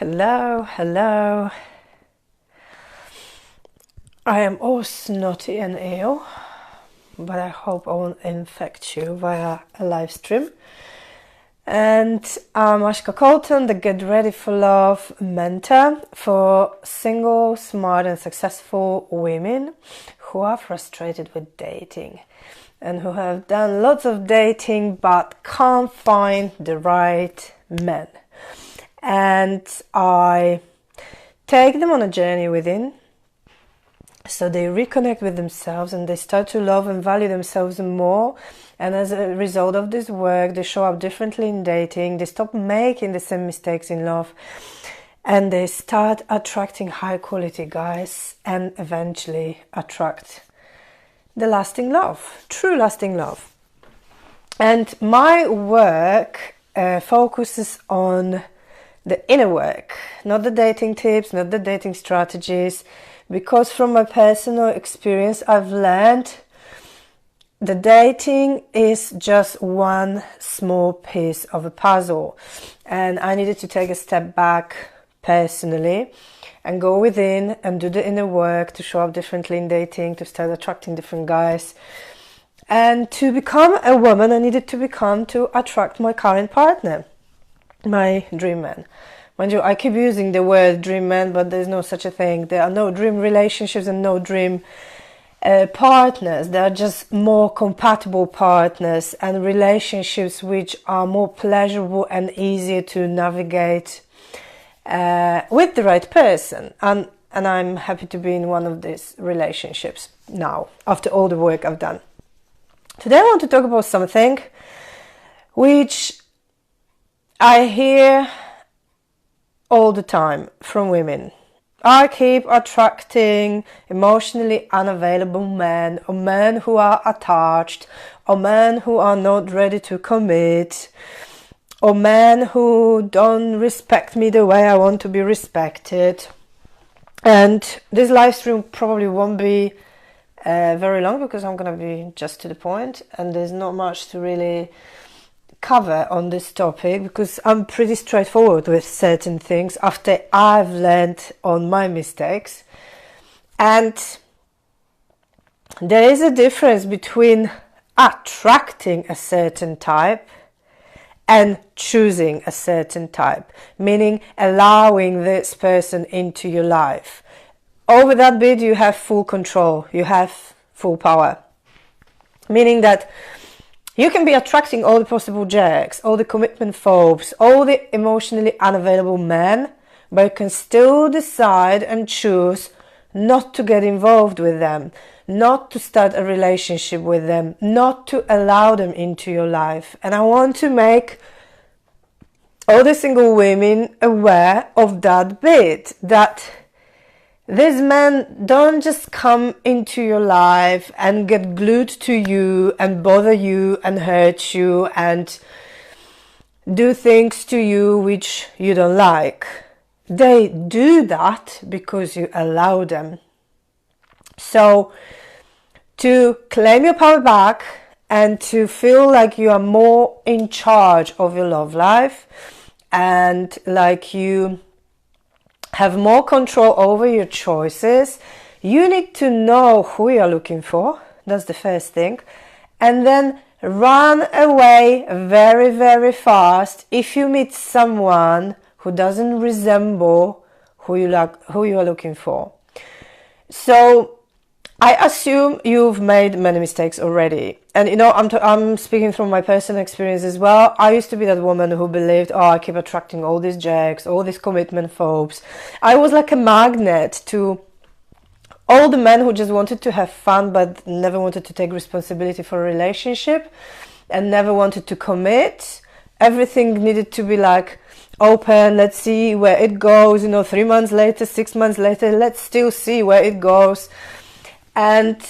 Hello, hello. I am all snotty and ill, but I hope I won't infect you via a live stream. And I'm Ashka Colton, the Get Ready for Love mentor for single, smart and successful women who are frustrated with dating and who have done lots of dating but can't find the right men. And I take them on a journey within so they reconnect with themselves and they start to love and value themselves more. And as a result of this work, they show up differently in dating, they stop making the same mistakes in love, and they start attracting high quality guys and eventually attract the lasting love, true lasting love. And my work focuses on the inner work, not the dating tips, not the dating strategies, because from my personal experience, I've learned the dating is just one small piece of a puzzle. And I needed to take a step back personally and go within and do the inner work to show up differently in dating, to start attracting different guys. And to become a woman, I needed to become to attract my current partner, my dream man. Mind you, I keep using the word dream man, but there's no such a thing. There are no dream relationships and no dream partners. They are just more compatible partners and relationships which are more pleasurable and easier to navigate with the right person. And I'm happy to be in one of these relationships now, after all the work I've done. Today I want to talk about something which I hear all the time from women. I keep attracting emotionally unavailable men, or men who are attached, or men who are not ready to commit, or men who don't respect me the way I want to be respected. And this live stream probably won't be very long because I'm going to be just to the point and there's not much to really cover on this topic because I'm pretty straightforward with certain things after I've learned on my mistakes. And there is a difference between attracting a certain type and choosing a certain type, meaning allowing this person into your life. Over that bit you have full control, you have full power, meaning that you can be attracting all the possible jerks, all the commitment-phobes, all the emotionally unavailable men, but you can still decide and choose not to get involved with them, not to start a relationship with them, not to allow them into your life. And I want to make all the single women aware of that bit, that these men don't just come into your life and get glued to you and bother you and hurt you and do things to you which you don't like. They do that because you allow them. So to claim your power back and to feel like you are more in charge of your love life and like you have more control over your choices, you need to know who you're looking for. That's the first thing. And then run away very, very fast if you meet someone who doesn't resemble who you are looking for. So I assume you've made many mistakes already. And you know, I'm speaking from my personal experience as well. I used to be that woman who believed, oh, I keep attracting all these jerks, all these commitment phobes. I was like a magnet to all the men who just wanted to have fun but never wanted to take responsibility for a relationship and never wanted to commit. Everything needed to be like open, let's see where it goes, you know, 3 months later, 6 months later, let's still see where it goes. And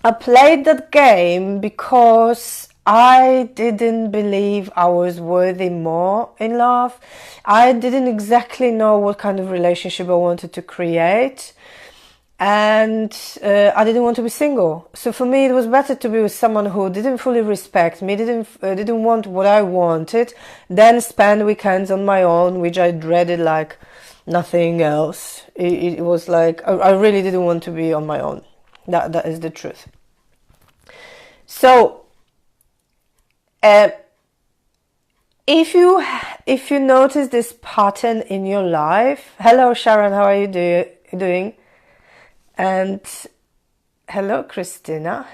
I played that game because I didn't believe I was worthy more in love. I didn't exactly know what kind of relationship I wanted to create. and I didn't want to be single. So for me, it was better to be with someone who didn't fully respect me, didn't want what I wanted, than spend weekends on my own, which I dreaded like nothing else. It was like I really didn't want to be on my own. That is the truth. So if you notice this pattern in your life, hello Sharon, how are you doing? And hello Christina.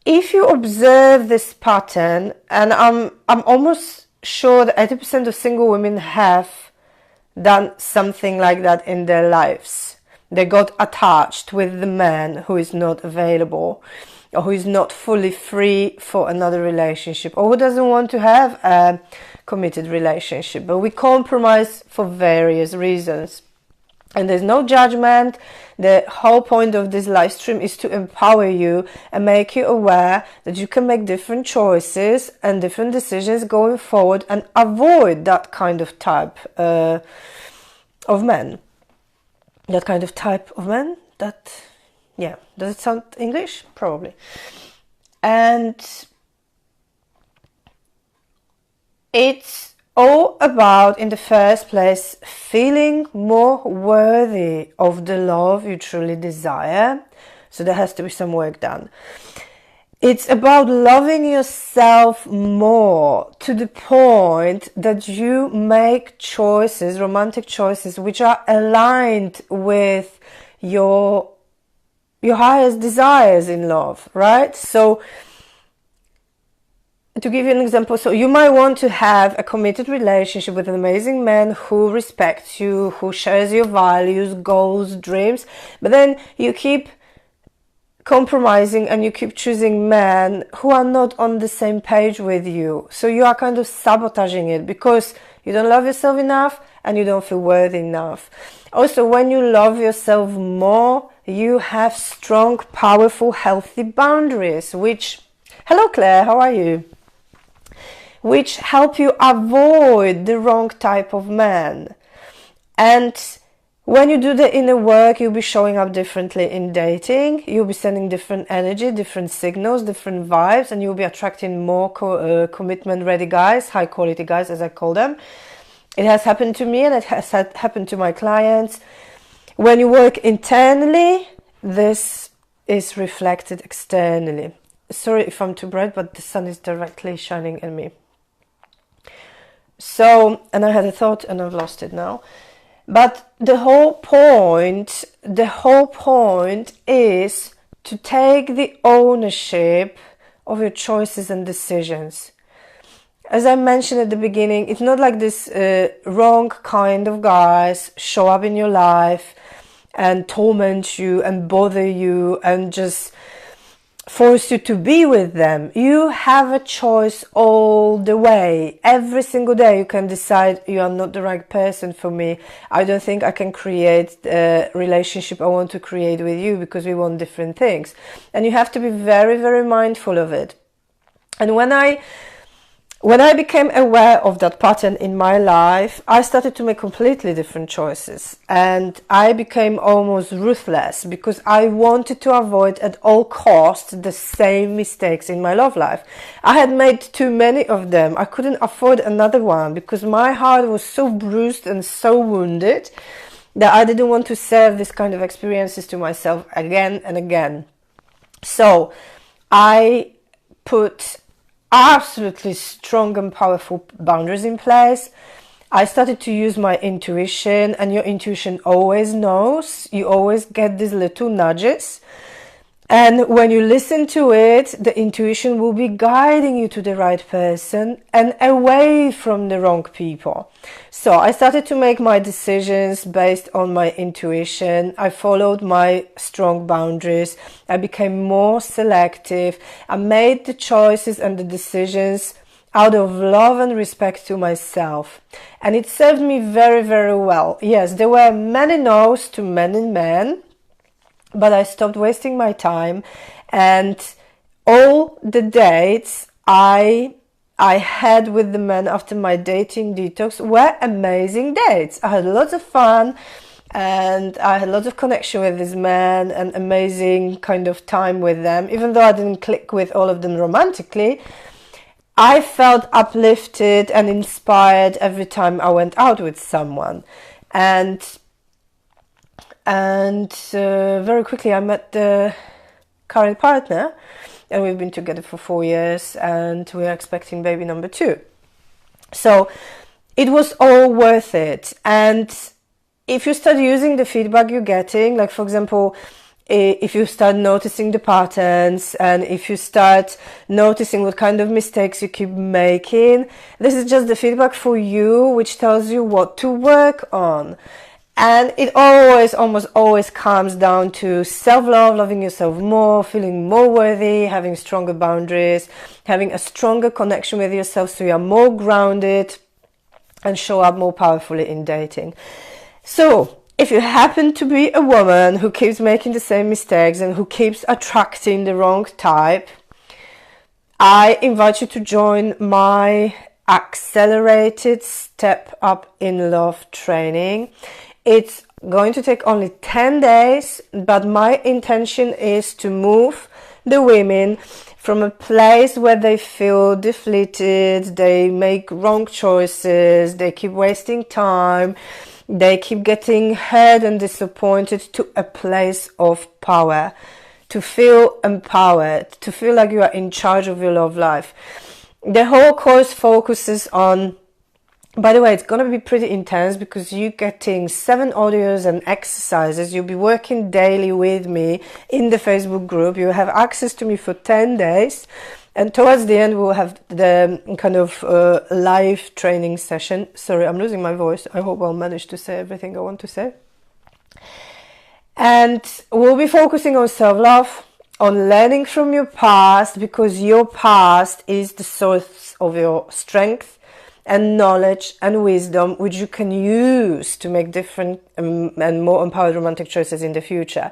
If you observe this pattern, and I'm almost sure that 80% of single women have done something like that in their lives. They got attached with the man who is not available, or who is not fully free for another relationship, or who doesn't want to have a committed relationship. But we compromise for various reasons. And there's no judgment. The whole point of this live stream is to empower you and make you aware that you can make different choices and different decisions going forward and avoid that kind of type of men. That kind of type of men? Yeah. Does it sound English? Probably. And it's all about, in the first place, feeling more worthy of the love you truly desire. So there has to be some work done. It's about loving yourself more, to the point that you make choices, romantic choices, which are aligned with your highest desires in love, right? So to give you an example, so you might want to have a committed relationship with an amazing man who respects you, who shares your values, goals, dreams, but then you keep compromising and you keep choosing men who are not on the same page with you. So you are kind of sabotaging it because you don't love yourself enough and you don't feel worthy enough. Also, when you love yourself more, you have strong, powerful, healthy boundaries, which, hello Claire, how are you? Which help you avoid the wrong type of man. And when you do the inner work, you'll be showing up differently in dating. You'll be sending different energy, different signals, different vibes, and you'll be attracting more commitment-ready guys, high-quality guys, as I call them. It has happened to me, and it has happened to my clients. When you work internally, this is reflected externally. Sorry if I'm too bright, but the sun is directly shining at me. So, and I had a thought and I've lost it now. But the whole point is to take the ownership of your choices and decisions. As I mentioned at the beginning, it's not like this wrong kind of guys show up in your life and torment you and bother you and just force you to be with them. You have a choice all the way. Every single day you can decide you are not the right person for me. I don't think I can create the relationship I want to create with you because we want different things. And you have to be very, very mindful of it. And when I became aware of that pattern in my life, I started to make completely different choices. And I became almost ruthless because I wanted to avoid at all costs the same mistakes in my love life. I had made too many of them. I couldn't afford another one because my heart was so bruised and so wounded that I didn't want to serve this kind of experiences to myself again and again. So I put absolutely strong and powerful boundaries in place. I started to use my intuition, and your intuition always knows. You always get these little nudges. And when you listen to it, the intuition will be guiding you to the right person and away from the wrong people. So I started to make my decisions based on my intuition. I followed my strong boundaries. I became more selective. I made the choices and the decisions out of love and respect to myself. And it served me very, very well. Yes, there were many no's to many men, but I stopped wasting my time, and all the dates I had with the men after my dating detox were amazing dates. I had lots of fun. and I had lots of connection with these men and amazing kind of time with them. Even though I didn't click with all of them romantically, I felt uplifted and inspired every time I went out with someone. And very quickly I met the current partner, and we've been together for 4 years, and we're expecting baby number 2. So it was all worth it. And if you start using the feedback you're getting, like for example, if you start noticing the patterns, and if you start noticing what kind of mistakes you keep making, this is just the feedback for you, which tells you what to work on. And it almost always comes down to self-love, loving yourself more, feeling more worthy, having stronger boundaries, having a stronger connection with yourself so you are more grounded and show up more powerfully in dating. So if you happen to be a woman who keeps making the same mistakes and who keeps attracting the wrong type, I invite you to join my accelerated Step Up in Love training. It's going to take only 10 days, but my intention is to move the women from a place where they feel deflated, they make wrong choices, they keep wasting time, they keep getting hurt and disappointed, to a place of power, to feel empowered, to feel like you are in charge of your love life. The whole course focuses on, by the way, it's going to be pretty intense because you're getting 7 audios and exercises. You'll be working daily with me in the Facebook group. You have access to me for 10 days. And towards the end, we'll have the kind of live training session. Sorry, I'm losing my voice. I hope I'll manage to say everything I want to say. And we'll be focusing on self-love, on learning from your past, because your past is the source of your strength and knowledge and wisdom, which you can use to make different and more empowered romantic choices in the future,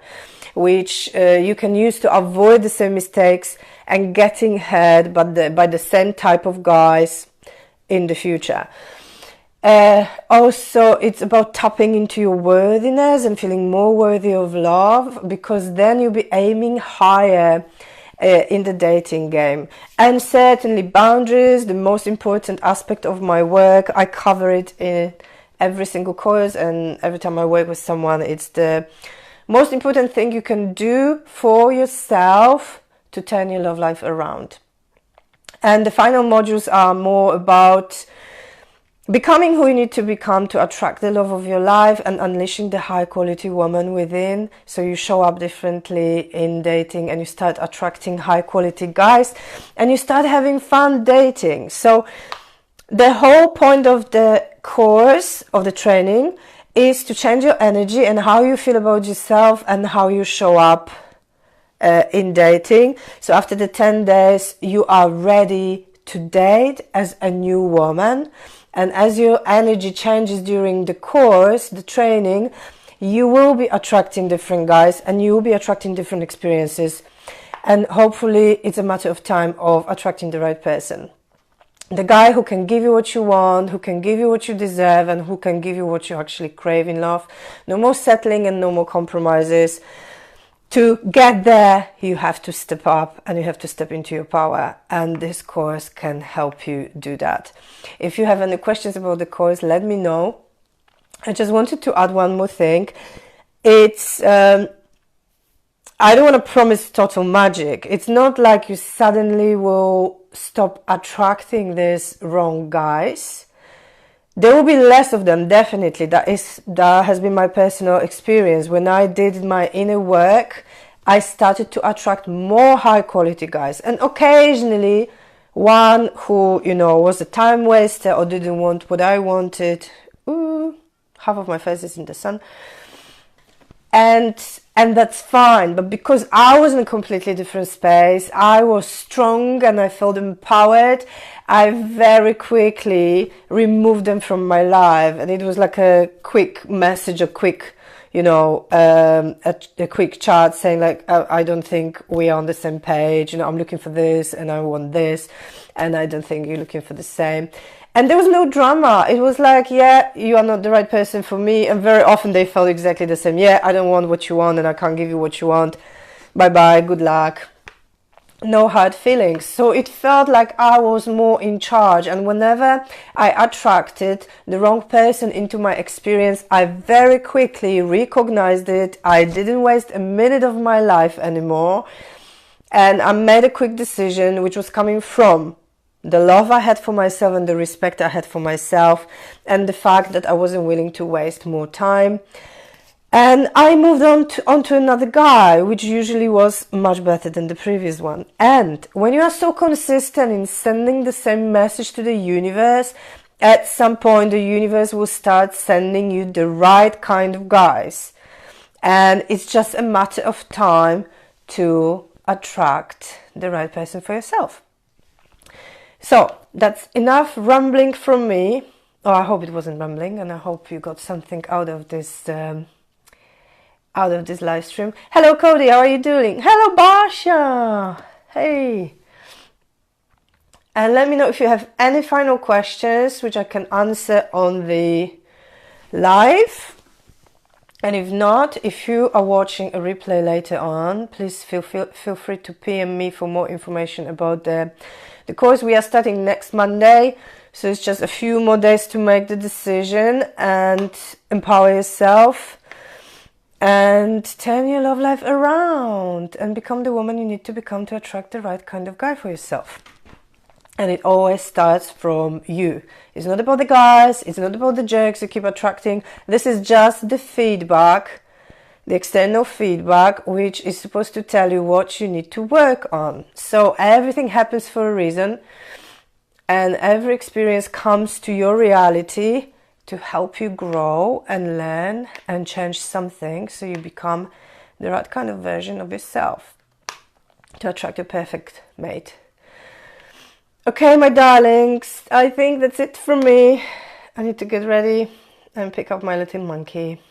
which you can use to avoid the same mistakes and getting hurt by the same type of guys in the future. Also, it's about tapping into your worthiness and feeling more worthy of love, because then you'll be aiming higher in the dating game. And certainly boundaries, the most important aspect of my work. I cover it in every single course, and every time I work with someone, it's the most important thing you can do for yourself to turn your love life around. And the final modules are more about becoming who you need to become to attract the love of your life and unleashing the high quality woman within, so you show up differently in dating and you start attracting high quality guys and you start having fun dating. So the whole point of the course, of the training, is to change your energy and how you feel about yourself and how you show up in dating. So after the 10 days, you are ready to date as a new woman. And as your energy changes during the course, the training, you will be attracting different guys and you will be attracting different experiences. And hopefully it's a matter of time of attracting the right person. The guy who can give you what you want, who can give you what you deserve, and who can give you what you actually crave in love. No more settling and no more compromises. To get there, you have to step up and you have to step into your power, and this course can help you do that. If you have any questions about the course, let me know. I just wanted to add one more thing. It's I don't want to promise total magic. It's not like you suddenly will stop attracting these wrong guys. There will be less of them, definitely. That has been my personal experience. When I did my inner work, I started to attract more high quality guys. And occasionally, one who, was a time waster or didn't want what I wanted. Ooh, half of my face is in the sun. And that's fine. But because I was in a completely different space, I was strong and I felt empowered, I very quickly removed them from my life. And it was like a quick message, a quick, you know, a quick chat saying like, I don't think we are on the same page, you know, I'm looking for this and I want this, and I don't think you're looking for the same. And there was no drama. It was like, yeah, you are not the right person for me. And very often they felt exactly the same. Yeah, I don't want what you want and I can't give you what you want. Bye-bye, good luck. No hard feelings. So it felt like I was more in charge. And whenever I attracted the wrong person into my experience, I very quickly recognized it. I didn't waste a minute of my life anymore. And I made a quick decision, which was coming from the love I had for myself and the respect I had for myself, and the fact that I wasn't willing to waste more time. And I moved on to another guy, which usually was much better than the previous one. And when you are so consistent in sending the same message to the universe, at some point the universe will start sending you the right kind of guys. And it's just a matter of time to attract the right person for yourself. So that's enough rambling from me. Oh, I hope it wasn't rambling, and I hope you got something out of this live stream. Hello, Cody. How are you doing? Hello, Basha. Hey. And let me know if you have any final questions, which I can answer on the live. And if not, if you are watching a replay later on, please feel free to PM me for more information about the course. We are starting next Monday, so it's just a few more days to make the decision and empower yourself and turn your love life around and become the woman you need to become to attract the right kind of guy for yourself. And it always starts from you. It's not about the guys, it's not about the jerks you keep attracting. This is just the feedback, the external feedback, which is supposed to tell you what you need to work on. So everything happens for a reason, and every experience comes to your reality to help you grow and learn and change something so you become the right kind of version of yourself to attract your perfect mate. Okay, my darlings, I think that's it from me. I need to get ready and pick up my little monkey.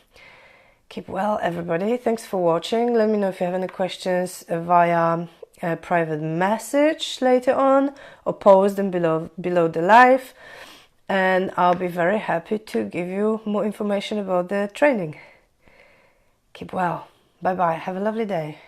Keep well, everybody. Thanks for watching. Let me know if you have any questions via a private message later on, or post them below the live, and I'll be very happy to give you more information about the training. Keep well. Bye bye. Have a lovely day.